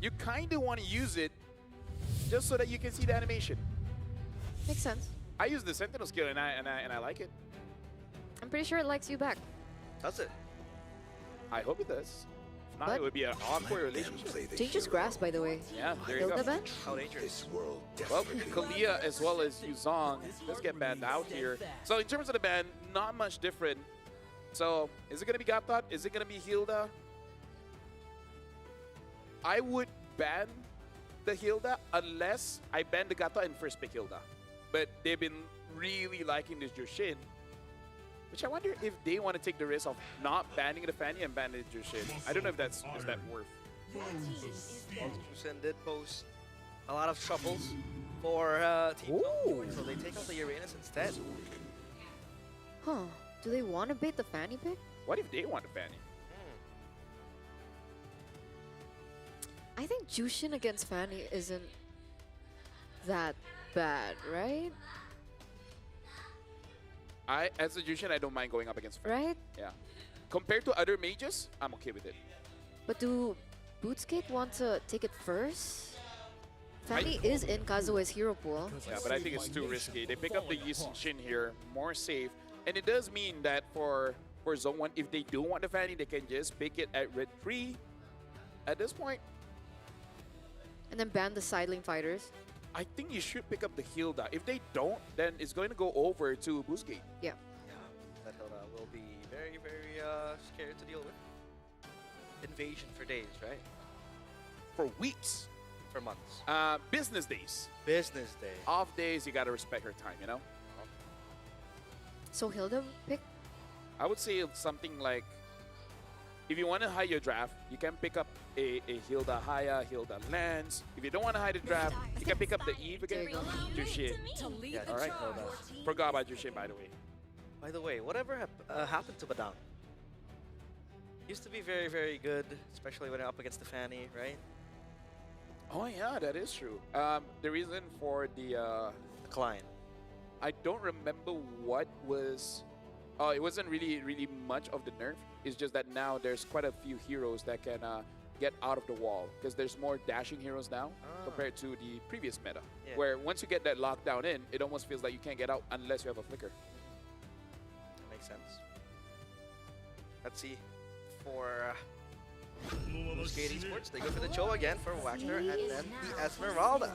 you kind of want to use it just so that you can see the animation. Makes sense. I use the Sentinel skill and I like it. I'm pretty sure it likes you back. Does it? I hope it does. If not, But- it would be an awkward relationship. Dangerous grass, by the way. Yeah, there you Hilda go. ban? How dangerous? Well, Kalia as well as Yuzong does get banned out here. So in terms of the ban, not much different. So is it going to be Gatot? Is it going to be Hilda? I would ban the Hilda unless I ban the Gatot and first pick Hilda. But they've been really liking this Jushin. Which I wonder if they want to take the risk of not banning the Fanny and banning the Jushin. I don't know if that's is that worth. Jushin did pose a lot of troubles for Teamzone, so they take out the Uranus instead. Huh. Do they want to bait the Fanny pick? What if they want the Fanny? I think Jushin against Fanny isn't that bad, right? As a Jushin, I don't mind going up against Fanny. Right? Yeah. Compared to other mages, I'm okay with it. But do Boostgate want to take it first? Fanny is in Kazue's hero pool. Yeah, but I think it's too risky. They pick up the Shin here, more safe. And it does mean that for Zone 1, if they do want the Fanny, they can just pick it at red 3 at this point. And then ban the side lane fighters. I think you should pick up the Hilda. If they don't, then it's going to go over to Boostgate. Yeah. Yeah, that Hilda will be very, very scary to deal with. Invasion for days, right? For weeks. For months. Business days. Business day. Off days, you got to respect her time, you know? So Hilda pick? I would say something like, if you want to hide your draft, you can pick up a Hilda Haya, Hilda Lance. If you don't want to hide the draft, you can pick up the Eve again. There you go. Jushin. Yeah, All right. Forgot about Jushin, by the way. By the way, whatever happened to Badang? Used to be very, very good, especially when up against the Fanny, right? Oh yeah, that is true. The reason for the Decline. I don't remember what was. Oh, it wasn't really much of the nerf. It's just that now there's quite a few heroes that can get out of the wall because there's more dashing heroes now compared to the previous meta, Yeah. where once you get that lockdown in, it almost feels like you can't get out unless you have a flicker. That makes sense. Let's see. For Boostgate Esports, they go for the Cho again for Wagner and then the Esmeralda.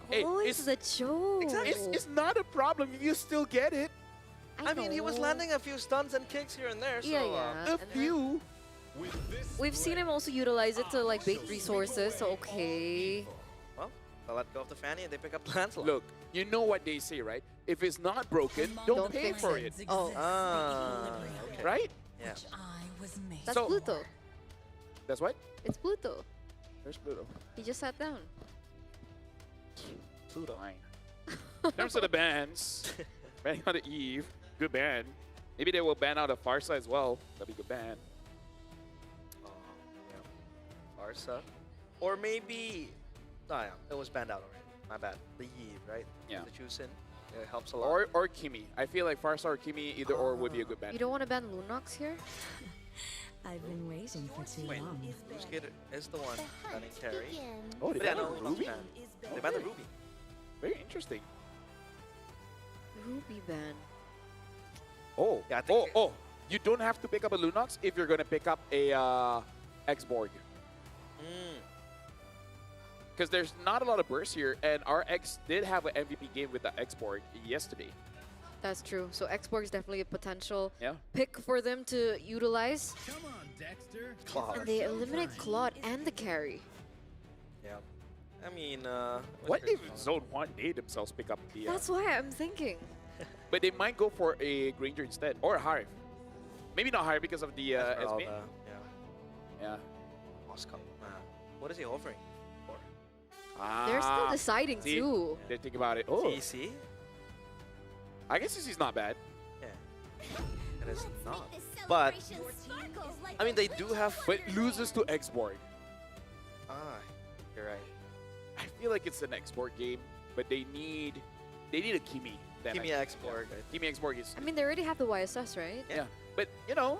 Hey, Always the Cho. Exactly. It's not a problem if you still get it. I mean, he was know. landing a few stuns and kicks here and there, so Yeah, yeah. A And few. we've seen him also utilize it to like bait resources, so okay. well, they let go of the Fanny and they pick up Lancelot. Look, you know what they say, right? If it's not broken, don't pay fix for it, Oh, Okay. right? Yeah. that's So- Pluto. That's what? It's Pluto. There's Pluto. He just sat down. Pluto. In terms of the bans, banning out of Eve, good ban. Maybe they will ban out of Farsa as well. That'd be a good ban. Yeah. Farsa. Or maybe... Oh, yeah. It was banned out already. My bad. The Eve, right? Yeah. The Chusin. It helps a lot. Or Kimi. I feel like Farsa or Kimi, either or would be a good ban. You don't want to ban Lunox here? I've been waiting for too Wait, long. Boostgate is the one banning carry. Oh, they But yeah, banned no, the Lunox Ruby? banned. They banned the Ruby. Very interesting. Ruby ban. Oh, Yeah, I think you don't have to pick up a Lunox if you're going to pick up a X-Borg. Because there's not a lot of bursts here, and our X did have an MVP game with the X-Borg yesterday. That's true. So Xborg is definitely a potential Yeah. pick for them to utilize. Come on, Dexter. Claude. And they eliminate Claude and the carry. Yeah. I mean, What if Zone 1, they themselves pick up the... That's why I'm thinking. but they might go for a Granger instead, or a Harif. Maybe not Harif because of the SB. Esmeralda, yeah. Yeah. Oscar. What is he offering for? They're still Ah, deciding see? too. They think about it. Oh, TC? I guess this is not bad. Yeah. It is not. But, I mean, they do have... But loses to X-Borg. Ah, you're right. I feel like it's an X-Borg game, but they need a Kimi. then Give me I- X-Borg. Yeah. Kimi X-Borg is... I mean, they already have the YSS, right? yeah. But, you know,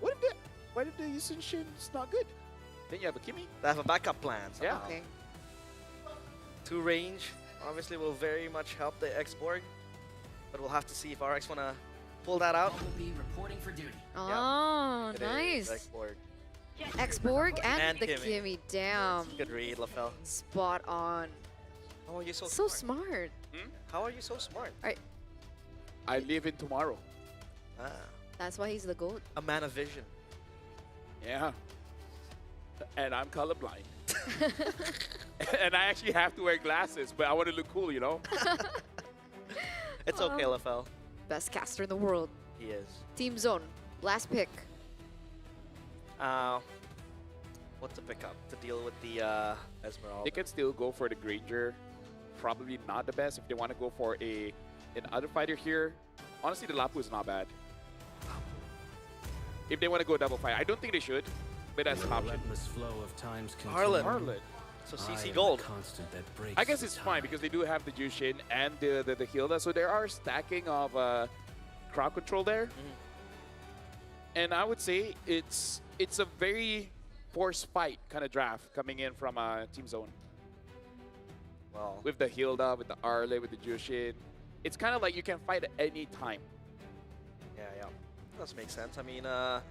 what if the Yusin Shin is not good? Then you have a Kimi. They have a backup plan. So Yeah. Okay. 2 range obviously will very much help the X-Borg, but we'll have to see if RX want to pull that out. MLBB reporting for duty. Oh, It is nice. X-Borg. X-Borg and And the Kimi. Kimi. Damn. Good read, LaFell. Spot on. How are you so, So smart? smart. How are you so smart? I live in tomorrow. Ah, That's why he's the GOAT. a man of vision. Yeah. And I'm colorblind. And I actually have to wear glasses, but I want to look cool, you know? It's okay, LaFell. Best caster in the world. He is. Teamzone. Last pick. What's to pick up to deal with the Esmeralda? They can still go for the Granger. Probably not the best if they want to go for an other fighter here. Honestly, the Lapu is not bad. If they want to go double fight, I don't think they should, but that's an option. Relentless flow of time's Harlan. Harlan. So I CC am Gold. the constant that breaks I guess the it's fine time. because they do have the Jushin and the Hilda, so there are stacking of crowd control there. And I would say it's a very forced fight kind of draft coming in from Teamzone. Well, With the Hilda, with the Arle, with the Jushin. It's kind of like you can fight at any time. yeah. Does make sense. I mean, the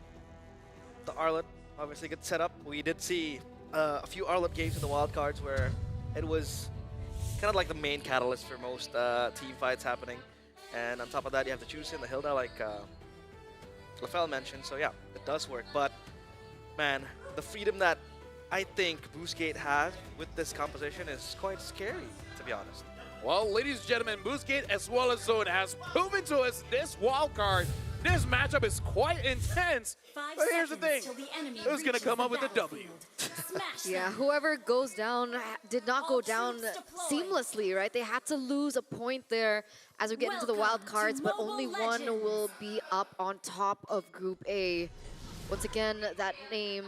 Arlet obviously gets set up. We did see a few Arlet games in the wildcards where it was kind of like the main catalyst for most team fights happening. And on top of that, you have the Jushin, the Hilda, like LaFell mentioned. So yeah, it does work. But man, the freedom that I think Boostgate has with this composition is quite scary, to be honest. Well, ladies and gentlemen, Boostgate as well as Zone has proven to us this wild card. This matchup is quite intense. But here's the thing. Who's going to come up with a W? Yeah, whoever goes down did not go down seamlessly, right? They had to lose a point there as we get into the wild cards, but only one will be up on top of Group A. Once again, that name,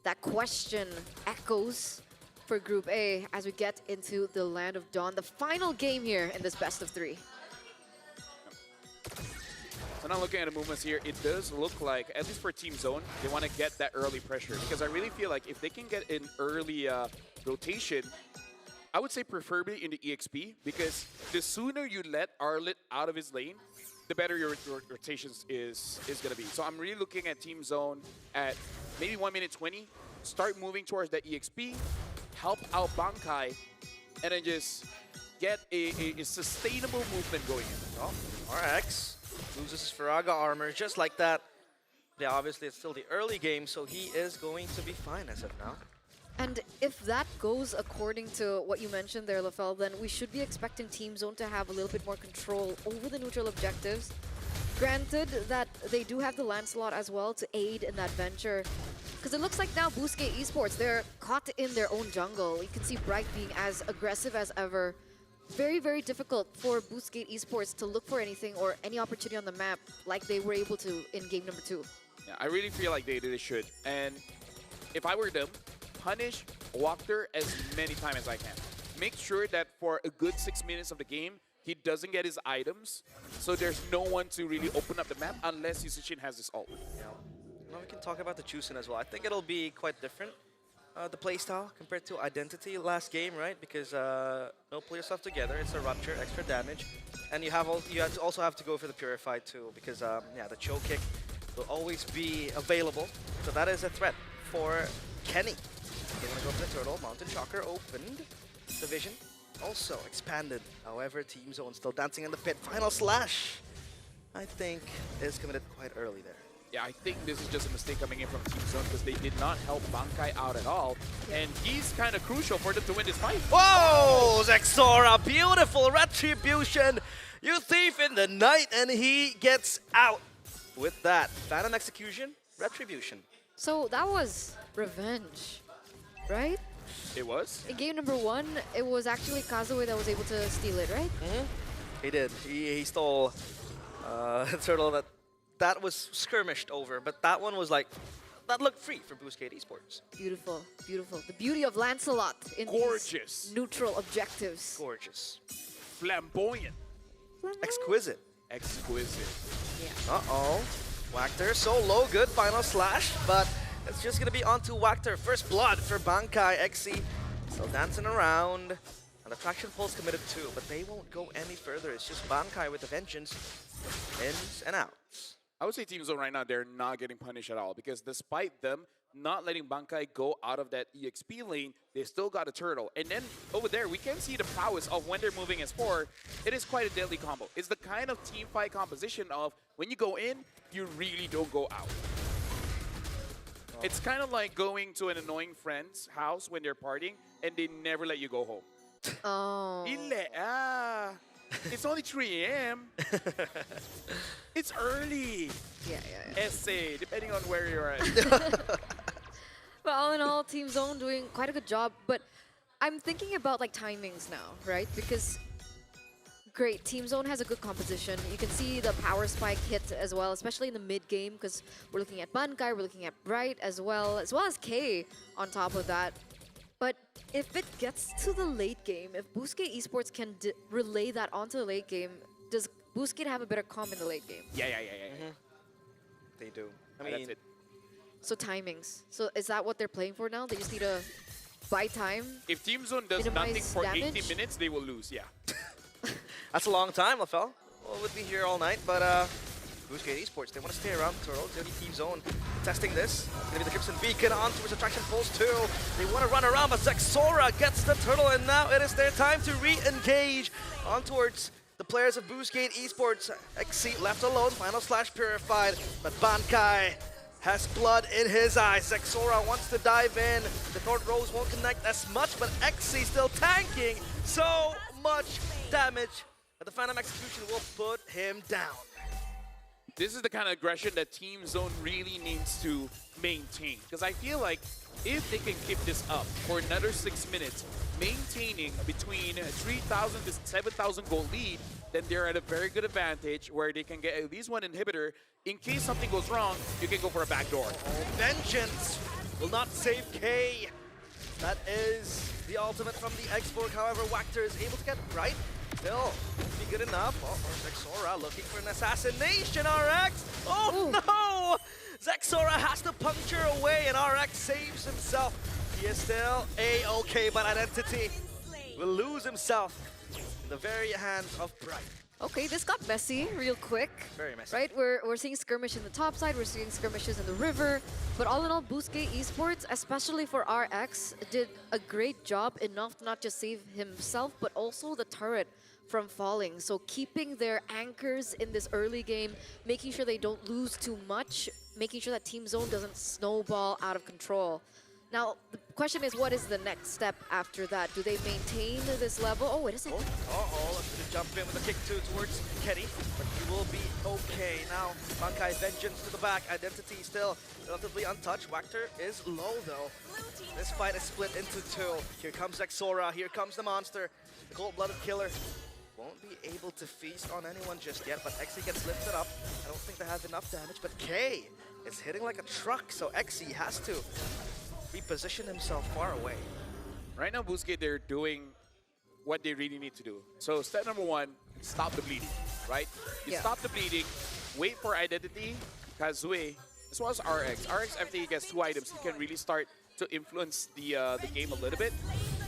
that question echoes for Group A as we get into the Land of Dawn, the final game here in this best of 3. So now looking at the movements here, it does look like, at least for Team Zone, they want to get that early pressure. Because I really feel like if they can get an early rotation, I would say preferably in the EXP. Because the sooner you let Arlet out of his lane, the better your rotations is going to be. So I'm really looking at Team Zone at maybe 1 minute 20. Start moving towards that EXP, help out Bankai, and then just get a sustainable movement going in. Oh, RX loses his Faraga armor just like that. Yeah, obviously it's still the early game, so he is going to be fine as of now. And if that goes according to what you mentioned there, LaFell, then we should be expecting Team Zone to have a little bit more control over the neutral objectives. Granted that they do have the Lancelot as well to aid in that venture. Because it looks like now Boostgate Esports, they're caught in their own jungle. You can see Bright being as aggressive as ever. Very, very difficult for Boostgate Esports to look for anything or any opportunity on the map like they were able to in game number 2. Yeah, I really feel like they should. And if I were them, punish Walker as many times as I can. Make sure that for a good 6 minutes of the game, he doesn't get his items. So there's no one to really open up the map unless Yusichin has his ult. Yeah. Now we can talk about the Jushin as well. I think it'll be quite different, the playstyle, compared to Identity last game, right? Because no pull yourself together, it's a rupture, extra damage. And you also have to go for the Purified too, because yeah, the Choke Kick will always be available. So that is a threat for Kenny. They want to go for the Turtle. Mountain Shocker opened. The Vision also expanded. However, Team Zone still dancing in the pit. Final Slash, I think, is committed quite early there. Yeah, I think this is just a mistake coming in from Team Zone because they did not help Bankai out at all. And he's kind of crucial for them to win this fight. Whoa! Zexora, beautiful retribution. You thief in the night, and he gets out with that. Phantom Execution, retribution. So that was revenge, right? It was? In game number 1, it was actually Kazuya that was able to steal it, right? He did. He stole a turtle that was skirmished over, but that one was like, that looked free for Boostgate Esports. Beautiful, beautiful. The beauty of Lancelot in Gorgeous. these neutral objectives. Gorgeous. Flamboyant. Exquisite. Exquisite. Uh-oh. Whacked her so low, good final slash, but It's just gonna be onto Wactor. First blood for Bankai. XC still dancing around. And the traction pulse committed too, but they won't go any further. It's just Bankai with the vengeance. Ins and outs. I would say Teamzone right now, they're not getting punished at all because despite them not letting Bankai go out of that EXP lane, they still got a turtle. And then over there, we can see the prowess of when they're moving as 4. It is quite a deadly combo. It's the kind of team fight composition of when you go in, you really don't go out. It's kind of like going to an annoying friend's house when they're partying and they never let you go home. Oh. It's only 3 a.m. It's early. Yeah, yeah, yeah. Essay, depending on where you're at. But all in all, Teamzone doing quite a good job. But I'm thinking about like timings now, right? Because great, Teamzone has a good composition. You can see the power spike hit as well, especially in the mid game, because we're looking at Bankai, we're looking at Bright as well as K on top of that. But if it gets to the late game, if Boostgate Esports can relay that onto the late game, does Boostgate have a better comp in the late game? Yeah. They do. I That's mean, it. So timings. So is that what they're playing for now? They just need to buy time? If Teamzone does Minimize nothing for damage? 80 minutes, they will lose, yeah. that's a long time, LaFell. Well, we'll be here all night, but Boostgate Esports, they want to stay around the turtle. It's going to be Teamzone testing this. It's going to be the Crimson Beacon on towards Attraction Pulse too. They want to run around, but Zexora gets the turtle, and now it is their time to re-engage on towards the players of Boostgate Esports. XC left alone, final slash purified, but Bankai has blood in his eyes. Zexora wants to dive in. The Thorn Rose won't connect as much, but XC still tanking so much damage that the Phantom Execution will put him down. This is the kind of aggression that Teamzone really needs to maintain. Because I feel like if they can keep this up for another 6 minutes, maintaining between 3,000 to 7,000 gold lead, then they're at a very good advantage where they can get at least one inhibitor. In case something goes wrong, you can go for a backdoor. Oh, vengeance will not save K. That is the ultimate from the X-Borg. However, Wactor is able to get right. Still, won't be good enough. Oh, Zexora looking for an assassination, RX. Oh, no! Zexora has to puncture away, and RX saves himself. He is still A-okay, but Identity will lose himself in the very hands of Bright. Okay, this got messy real quick. Very messy. Right, we're seeing skirmish in the top side, we're seeing skirmishes in the river, but all in all, Boostgate Esports, especially for RX, did a great job enough to not just save himself, but also the turret from falling. So keeping their anchors in this early game, making sure they don't lose too much, making sure that Teamzone doesn't snowball out of control. Now, the question is, what is the next step after that? Do they maintain this level? Oh, wait a second. Uh-oh, let's gonna jump in with a kick two towards Kenny, but he will be okay. Now, Bankai Vengeance to the back. Identity still relatively untouched. Wactor is low, though. This fight is split into 2. Here comes Zexora, here comes the monster. The cold-blooded killer won't be able to feast on anyone just yet, but XE gets lifted up. I don't think they have enough damage, but K is hitting like a truck, so XE has to reposition himself far away. Right now, Boostgate, they're doing what they really need to do. So step number 1, stop the bleeding, right? You stop the bleeding, wait for Identity, Kazue, as well as RX. RX, after he gets 2 items, he can really start to influence the game a little bit.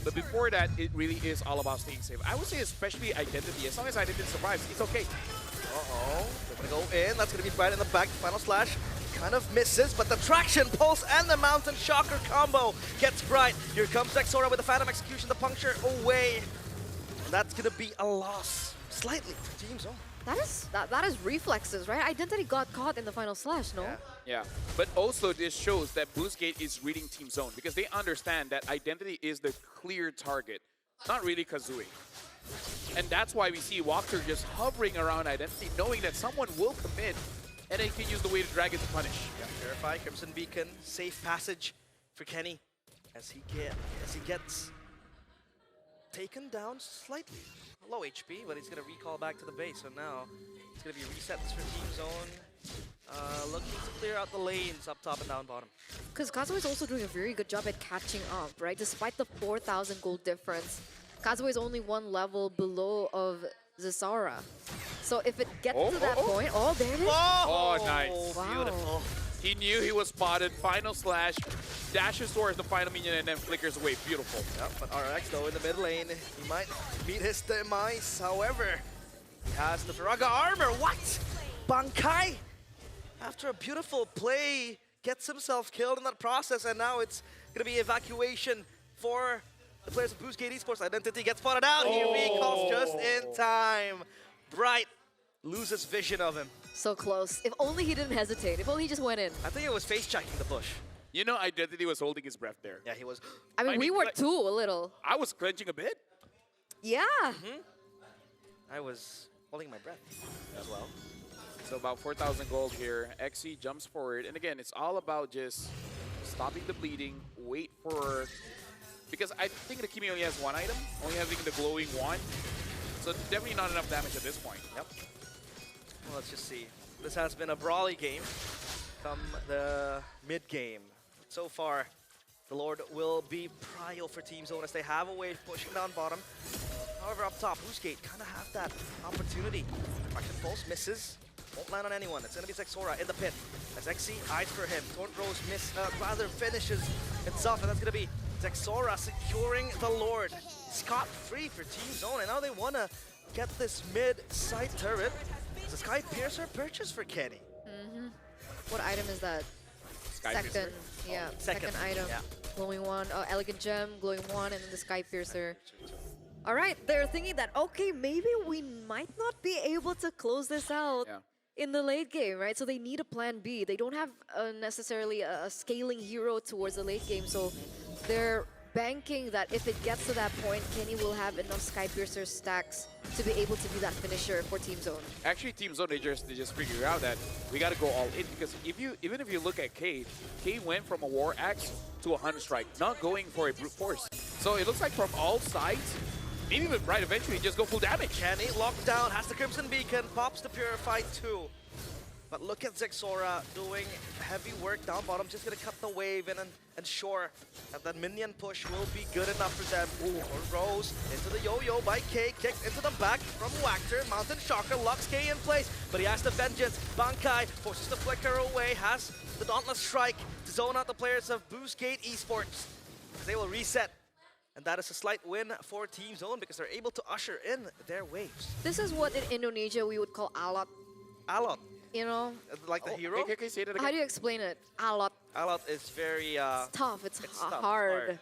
But before that, it really is all about staying safe. I would say especially Identity. As long as Identity survives, it's okay. Uh-oh, they're gonna go in. That's gonna be Bright in the back. Final slash kind of misses, but the Traction Pulse and the Mountain Shocker combo gets Bright. Here comes Zexora with the Phantom Execution, the puncture away. And that's gonna be a loss, slightly, for Teamzone. That is reflexes, right? Identity got caught in the final slash, no? Yeah, but also this shows that Boostgate is reading Teamzone because they understand that Identity is the clear target, not really Kazooie. And that's why we see Walker just hovering around Identity, knowing that someone will come in, and then he can use the Weighted Dragon to punish. Yeah, Purify, Crimson Beacon, safe passage for Kenny as he gets taken down slightly. Low HP, but he's going to recall back to the base. So now it's going to be resets for Teamzone. Looking to clear out the lanes up top and down bottom. Because Kazuo is also doing a very good job at catching up, right? Despite the 4,000 gold difference, Kazuo is only 1 level below of Zesara. So if it gets to that point, there it is. Oh, nice. Wow. Beautiful. He knew he was spotted. Final slash, dashes towards the final minion, and then flickers away. Beautiful. Yep, but RX though in the mid lane, he might meet his demise. However, he has the Firaga armor. What? Bankai, after a beautiful play, gets himself killed in that process, and now it's gonna be evacuation for the players of Boostgate Esports. Identity gets spotted out. He recalls just in time. Bright loses vision of him. So close. If only he didn't hesitate. If only he just went in. I think it was face checking the bush. You know, Identity was holding his breath there. Yeah, he was. I mean, we were like, too, a little. I was clenching a bit. Yeah. I was holding my breath as well. So about 4,000 gold here. XC jumps forward. And again, it's all about just stopping the bleeding, wait for... Because I think the Kimi only has one item, only having the glowing wand. So definitely not enough damage at this point. Yep. Well, let's just see. This has been a brawly game from the mid game. So far, the Lord will be prio for Teamzone as they have a wave pushing down bottom. However, up top, Boostgate kind of have that opportunity. Action Pulse misses. Won't land on anyone. It's going to be Zexora in the pit. As XC eyes for him. Torn Rose rather finishes itself, and that's going to be Zexora securing the Lord. Scot-free for Teamzone, and now they want to get this mid-side turret. It's a Sky Piercer purchase for Kenny. What item is that? Sky Second. Piercer. Yeah, second. second item. Yeah. Glowing one, Elegant Gem, glowing one, and then the Sky Piercer. All right, they're thinking that, okay, maybe we might not be able to close this out in the late game, right? So they need a plan B. They don't have necessarily a scaling hero towards the late game, so they're banking that if it gets to that point, Kenny will have enough Sky Piercer stacks to be able to be that finisher for Teamzone. Actually, Teamzone, they just figured out that we got to go all in, because even if you look at Cade went from a War Axe to a Hunt Strike, not going for a Brute Force. So it looks like from all sides, maybe even Bright eventually just go full damage. Kenny locked down, has the Crimson Beacon, pops the Purify too. But look at Zexora doing heavy work down bottom, just gonna cut the wave and ensure that minion push will be good enough for them. Ooh, Rose into the yo-yo by K, kicked into the back from Wactor. Mountain Shocker locks K in place, but he has the Vengeance. Bankai forces the Flicker away, has the Dauntless Strike to zone out the players of Boostgate Esports. They will reset. And that is a slight win for Teamzone because they're able to usher in their waves. This is what in Indonesia we would call alot, Alot, you know? like the hero? Okay, say that again. How do you explain it? Alot. Alot is very... It's tough, it's tough, hard.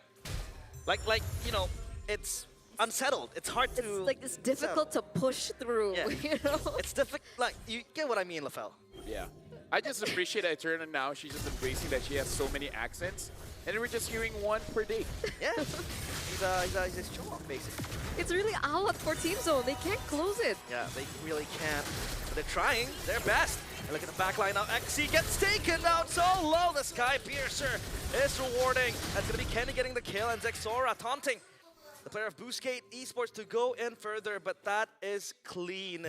Like, you know, it's unsettled. It's hard to... It's like it's difficult to push through, Yeah. you know? It's difficult. Like, you get what I mean, Lafel. Yeah. I just appreciate Eterna now. She's just embracing that she has so many accents. And we're just hearing one per day. Yeah. He's a show-off, basically. It's really alot for Teamzone. They can't close it. Yeah, they really can't. But they're trying their best. And look at the back line now. XC gets taken out so low. The Sky Piercer is rewarding. That's going to be Kenny getting the kill and Zexora taunting the player of Boostgate Esports to go in further, but that is clean.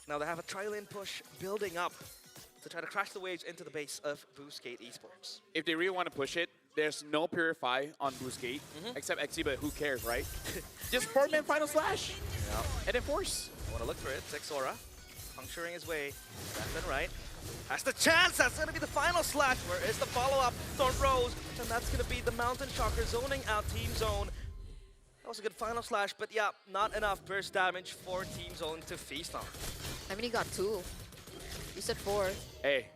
Now they have a tri-lane push building up to try to crash the waves into the base of Boostgate Esports. If they really want to push it, there's no Purify on Boostgate, except XC, but who cares, right? Just 4-man Final Slash and enforce. I want to look for it. Zexora puncturing his way left and right. Has the chance. That's going to be the final slash. Where is the follow-up? Thorn Rose. And that's going to be the Mountain Shocker zoning out Teamzone. That was a good final slash, but yeah, not enough burst damage for Teamzone to feast on. I mean, he got 2. You said 4. Hey,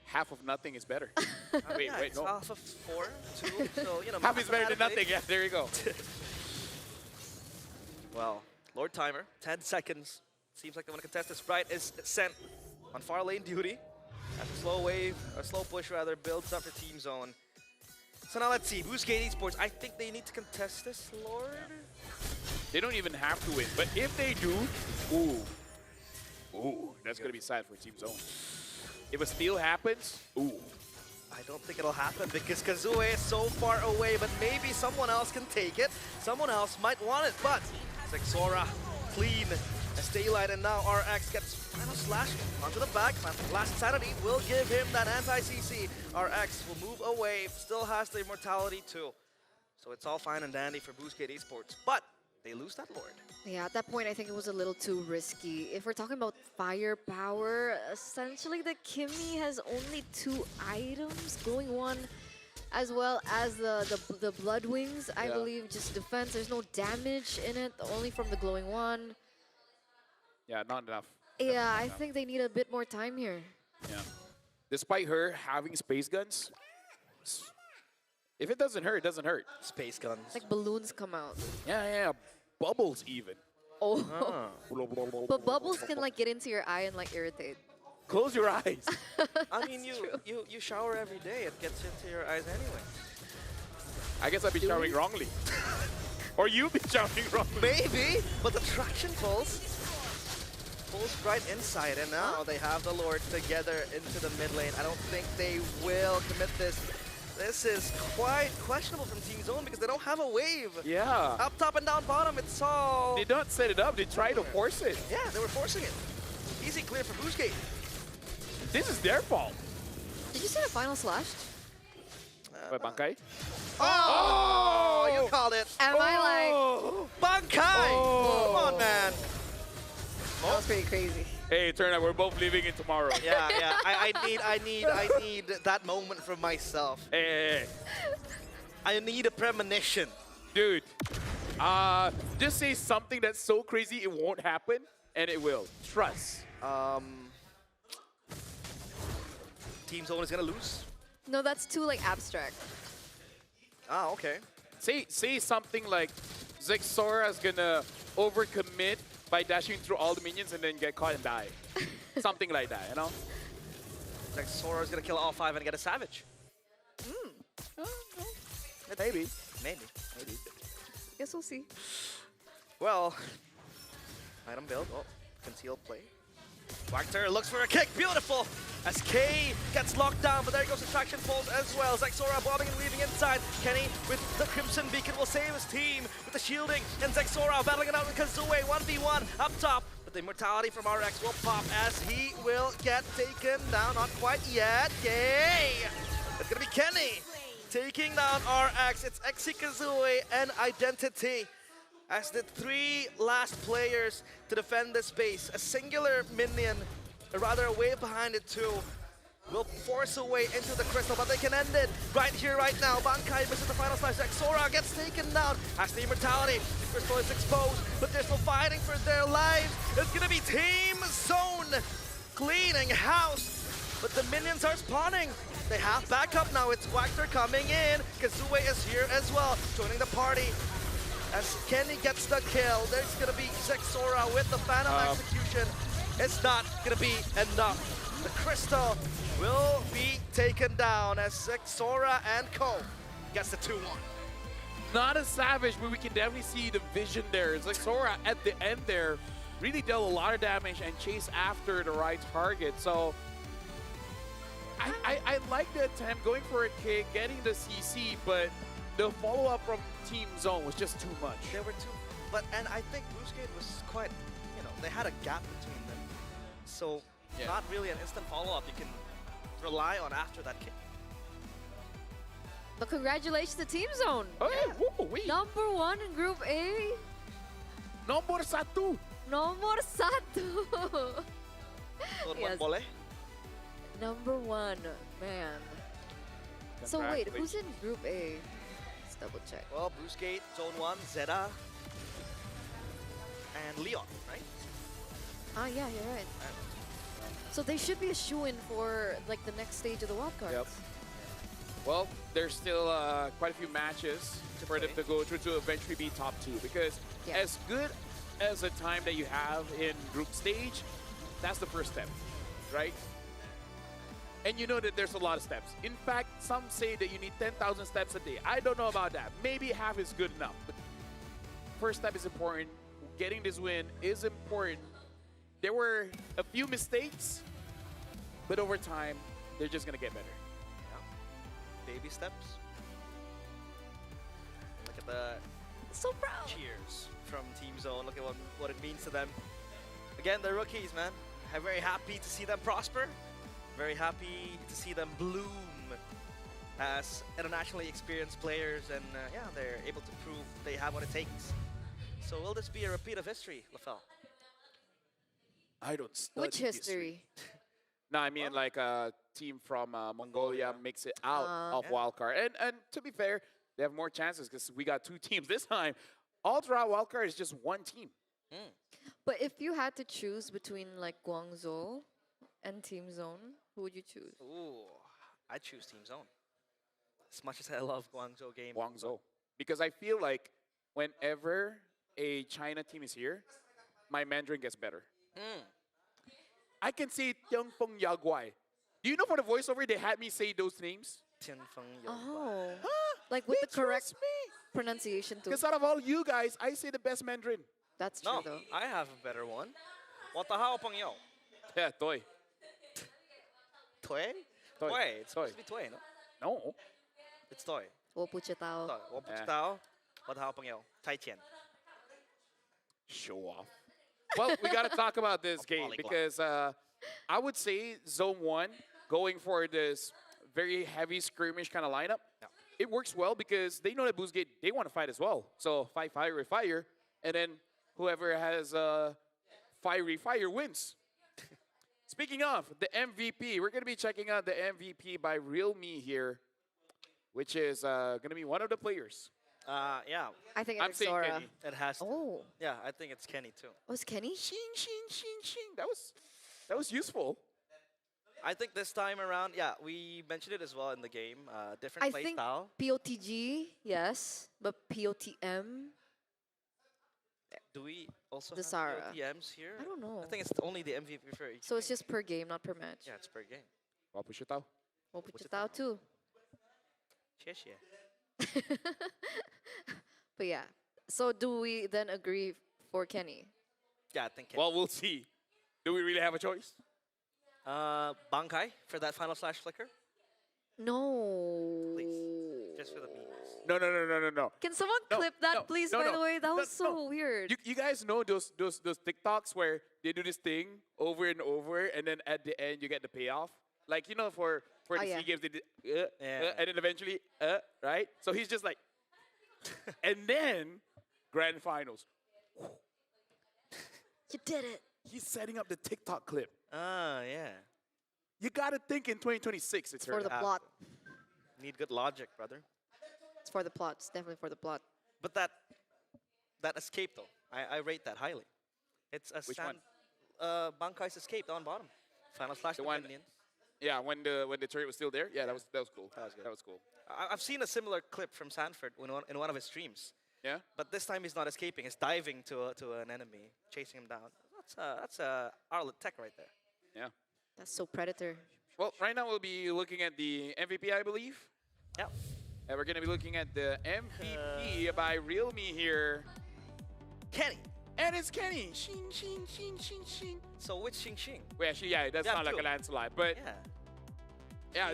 half of nothing is better. Wait, Yeah, wait, it's no. half of 4, 2, so, you know, Half is better than nothing. mathematically- Yeah, there you go. Well, Lord Timer, 10 seconds. Seems like they want to contest this. Bright is sent on far lane duty. As a slow wave, or slow push rather, builds up for Teamzone. So now let's see, Boostgate Esports, I think they need to contest this, Lord? They don't even have to win, but if they do, ooh, that's gonna be sad for Teamzone. If a steal happens, ooh. I don't think it'll happen because Kazue is so far away, but maybe someone else can take it. Someone else might want it, but Zexora, clean as daylight, and now RX gets final slash onto the back. Last Sanity will give him that anti-CC. RX will move away, still has the immortality too. So it's all fine and dandy for Boostgate Esports. But they lose that Lord. Yeah, at that point, I think it was a little too risky. If we're talking about firepower, essentially the Kimmy has only 2 items, glowing one, as well as the Blood Wings, I Yeah. believe, just defense. There's no damage in it, only from the glowing one. Yeah, not enough. Yeah, Definitely I enough. think they need a bit more time here. Yeah. Despite her having space guns, if it doesn't hurt, it doesn't hurt. Space guns. Like balloons come out. Yeah, yeah. Bubbles even. Oh, Ah. but bubbles can like get into your eye and like irritate. Close your eyes. I mean, you shower every day. It gets into your eyes anyway. I guess I've been showering wrongly. Or you've been showering wrongly. Maybe, but the traction pulls right inside, and now they have the Lord together into the mid lane. I don't think they will commit this. This is quite questionable from Teamzone because they don't have a wave. Yeah. Up top and down bottom, it's all... They don't set it up. They try to force it. Yeah, they were forcing it. Easy clear for Boostgate. This is their fault. Did you see the final slash? Wait, Bankai? Oh! You called it. Am I like... Bankai! Oh. Come on, man. That was pretty crazy. Hey, turn out we're both leaving in tomorrow. Yeah, yeah. I need that moment from myself. Hey, I need a premonition. dude. Just say something that's so crazy it won't happen, and it will. Trust. Teamzone is gonna lose. No, that's too like abstract. Ah, okay. Say something like Zexora's gonna overcommit by dashing through all the minions and then get caught and die. Something like that, you know? Like Sora is gonna kill all 5 and get a Savage. Maybe. Maybe. Guess we'll see. Well, item build. Oh, concealed play. Wildcard looks for a kick. Beautiful. As K gets locked down, but there goes the traction pulls as well. Zexora bobbing and weaving inside. Kenny with the Crimson Beacon will save his team with the shielding. And Zexora battling it out with Kazue. 1v1 up top. But the immortality from RX will pop as he will get taken down. Not quite yet. K. It's going to be Kenny taking down RX. It's Exi, Kazue, and Identity as the 3 last players to defend this space. A singular minion, or rather a wave behind it too, will force a way into the crystal, but they can end it right here, right now. Bankai misses the final slice. Xora gets taken down as the immortality. The crystal is exposed, but they're still fighting for their lives. It's gonna be Teamzone cleaning house, but the minions are spawning. They have backup now. It's Wildcard coming in. Kazue is here as well, joining the party. As Kenny gets the kill, there's gonna be Zexora with the Phantom Execution. It's not gonna be enough. The crystal will be taken down as Zexora and Co gets the 2-1. Not a Savage, but we can definitely see the vision there. It's like Sora at the end there really dealt a lot of damage and chased after the right target. So I like the attempt, going for a kick, getting the CC, but the follow-up from Teamzone was just too much. There were 2, and I think Boostgate was quite, they had a gap between them. So not really an instant follow-up you can rely on after that kick. But congratulations to Teamzone. Oh, yeah. Wait. Number 1 in Group A. Nomor satu. Nomor 1. Yes. Boleh? Number 1, man. So wait, who's in Group A? Let's double check. Well, Boostgate, Zone 1, Zeta, and Leon, right? Ah, yeah, you're right. So they should be a shoo-in for like the next stage of the wildcard. Yep. Well, there's still quite a few matches for them to go through to eventually be top 2, because as good as the time that you have in group stage, that's the first step, right? And you know that there's a lot of steps. In fact, some say that you need 10,000 steps a day. I don't know about that. Maybe half is good enough. But first step is important. Getting this win is important. There were a few mistakes, but over time, they're just going to get better. Yeah. Baby steps. Look at the So proud. cheers from Teamzone. Look at what it means to them. Again, they're rookies, man. I'm very happy to see them prosper. Very happy to see them bloom as internationally experienced players, and yeah, they're able to prove they have what it takes. So will this be a repeat of history, LaFell? I don't study Which history? No, I mean like a team from Mongolia Mongolia. makes it out of Yeah. Wildcard. And to be fair, they have more chances because we got 2 teams this time. All throughout Wildcard is just 1 team. But if you had to choose between like Guangzhou and Teamzone, who would you choose? Ooh, I choose Teamzone. As much as I love Guangzhou game. Guangzhou. Because I feel like whenever a China team is here, my Mandarin gets better. I can say Tiangfeng Yaguai. Do you know for the voiceover they had me say those names? Tianfeng Oh, Huh? like with They the correct trust me. pronunciation too. Because out of all you guys, I say the best Mandarin. That's true No, though. I have a better one. 我的好朋友. Yeah, Toy. Toy? Toy. Toy. It's supposed Toy. to be Toy, no? No. It's Toy. 我不知道. Toy. 我不知道. 我的好朋友. 太浅. Show off. Well, we got to talk about this game polyglot. because I would say Zone 1 going for this very heavy skirmish kind of lineup. Yeah. It works well because they know that Boostgate, they want to fight as well. So fight fire with fire, and then whoever has fiery fire wins. Speaking of the MVP, we're going to be checking out the MVP by Real Me here, which is going to be one of the players. Yeah, I think I'm it's saying Zora. Kenny. it has to. Oh, Yeah, I think it's Kenny too. was Kenny? Shing, shing, shing, shing. That was useful. I think this time around, yeah, we mentioned it as well in the game. Different I play think style. POTG, yes, but POTM, Do we also The have Zara. LTMs here? I don't know. I think it's only the MVP for each So it's game. just per game, not per match. Yeah, it's per game. 我不知道. 我不知道 too. 谢谢. But yeah, so do we then agree for Kenny? Yeah, I think Kenny. Well, we'll see. Do we really have a choice? Bankai for that final slash flicker. No. Please. Just for the memes. No. Can someone No, clip that, no, please? no, By no, the way, that no, was so no. weird. You guys know those TikToks where they do this thing over and over, and then at the end you get the payoff. Like you know, for Oh, the yeah. SEA Games, they did, Yeah. and then eventually, right? So he's just like, and then grand finals. You did it. He's setting up the TikTok clip. Ah, yeah. You gotta think in 2026 it's For the Have plot. to. Need good logic, brother. It's for the plot. It's definitely for the plot. But that escape though, I rate that highly. It's a Which one? Bankai's escape down bottom. Final slash The the one- minions. Yeah, when the turret was still there. Yeah, that was cool. That was good. That was cool. I've seen a similar clip from Sanford in one of his streams. Yeah. But this time he's not escaping. He's diving to an enemy, chasing him down. That's Arlet tech right there. Yeah. That's so Predator. Well, right now we'll be looking at the MVP, I believe. Yeah. And we're gonna be looking at the MVP by Real Me here. Kenny. And it's Kenny. Shing, shing, shing, shing, shing. So which Xing Xing? Wait, actually, yeah, it does Yeah, sound like two. a landslide. But Yeah. yeah,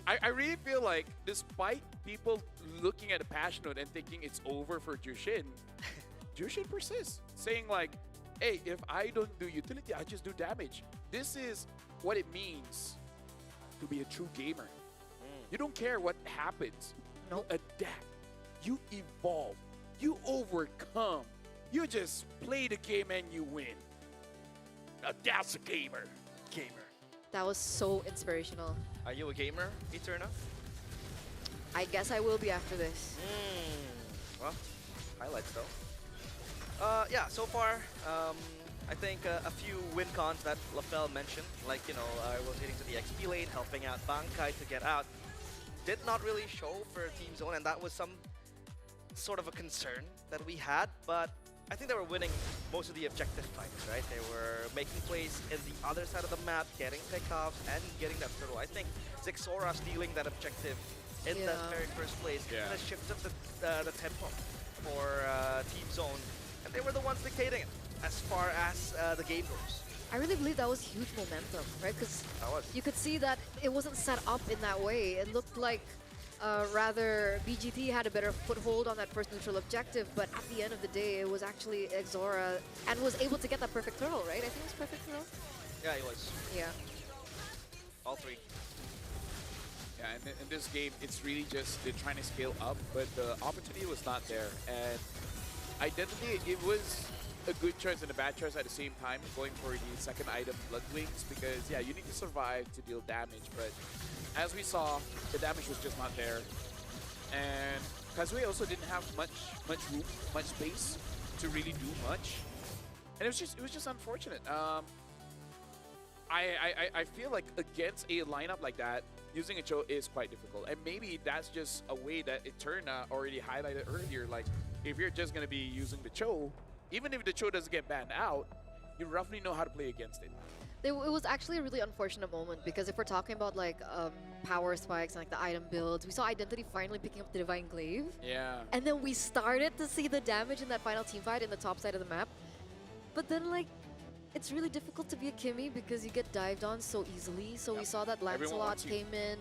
I really feel like despite people looking at the passion note and thinking it's over for Jushin, Jushin persists, saying like, hey, if I don't do utility, I just do damage. This is what it means to be a true gamer. You don't care what happens. Nope. You adapt. You evolve. You overcome. You just play the game and you win. Now that's a gamer. Gamer. That was so inspirational. Are you a gamer, Eterna? I guess I will be after this. Well, highlights though. Yeah, so far, I think a few win cons that LaFell mentioned, like, rotating to the XP lane, helping out Bankai to get out, did not really show for Teamzone, and that was some sort of a concern that we had, but I think they were winning most of the objective fights, right? They were making plays in the other side of the map, getting pickoffs, and getting that turtle. I think Zixora stealing that objective in that Yeah. very first place Yeah. kind of shifted the tempo for Teamzone, and they were the ones dictating it as far as the game goes. I really believe that was huge momentum, right? Because That was. you could see that it wasn't set up in that way. It looked like rather BGT had a better foothold on that first neutral objective, but at the end of the day, it was actually Exora and was able to get that perfect throw, right? I think it was perfect throw. Yeah, it was. Yeah. All three. Yeah, and in this game, it's really just they're trying to scale up, but the opportunity was not there. And Identity, it was a good choice and a bad choice at the same time, going for the second item, Blood Wings, because yeah, you need to survive to deal damage, but as we saw, the damage was just not there. And Kazue also didn't have much room, much space to really do much. And it was just unfortunate. I feel like against a lineup like that, using a Cho is quite difficult. And maybe that's just a way that Eterna already highlighted earlier. Like, if you're just going to be using the Cho, even if the Cho doesn't get banned out, you roughly know how to play against it. It was actually a really unfortunate moment because if we're talking about like power spikes and like the item builds, we saw Identity finally picking up the Divine Glaive. Yeah. And then we started to see the damage in that final team fight in the top side of the map. But then like, it's really difficult to be a Kimmy because you get dived on so easily. So we saw that Lancelot came in.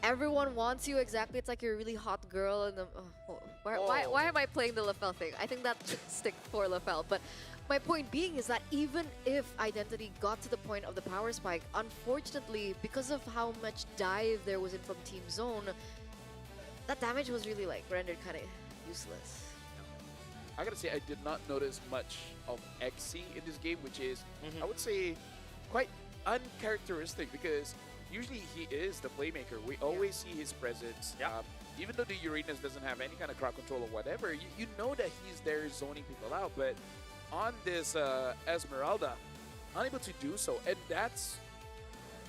Everyone wants you, exactly. It's like you're a really hot girl. And why am I playing the Lafel thing? I think that should stick for Lafel. But my point being is that even if Identity got to the point of the power spike, unfortunately, because of how much dive there was in from Teamzone, that damage was really like rendered kind of useless. I gotta say, I did not notice much of XC in this game, which is, I would say, quite uncharacteristic because usually he is the playmaker. We always see his presence. Even though the Uranus doesn't have any kind of crowd control or whatever, you know that he's there zoning people out. But on this Esmeralda, unable to do so. And that's,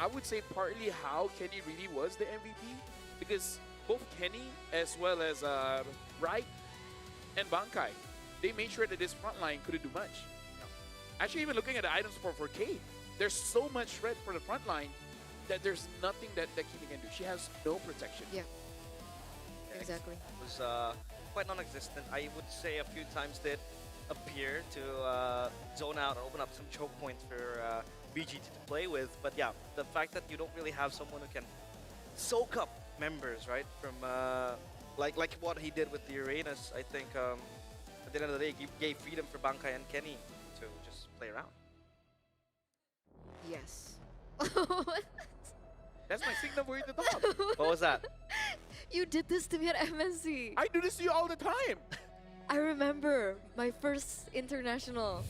I would say, partly how Kenny really was the MVP. Because both Kenny as well as Bright and Bankai, they made sure that this front line couldn't do much. Actually, even looking at the item support for Kay, there's so much shred for the front line that there's nothing that Kimi can do. She has no protection. Yeah, exactly. It was quite non-existent. I would say a few times did appear to zone out and open up some choke points for BGT to play with. But yeah, the fact that you don't really have someone who can soak up members, right? From like what he did with the Uranus, I think at the end of the day, gave freedom for Bankai and Kenny to just play around. Yes. That's my signal for you to talk. What was that? You did this to me at MSC. I do this to you all the time. I remember my first international.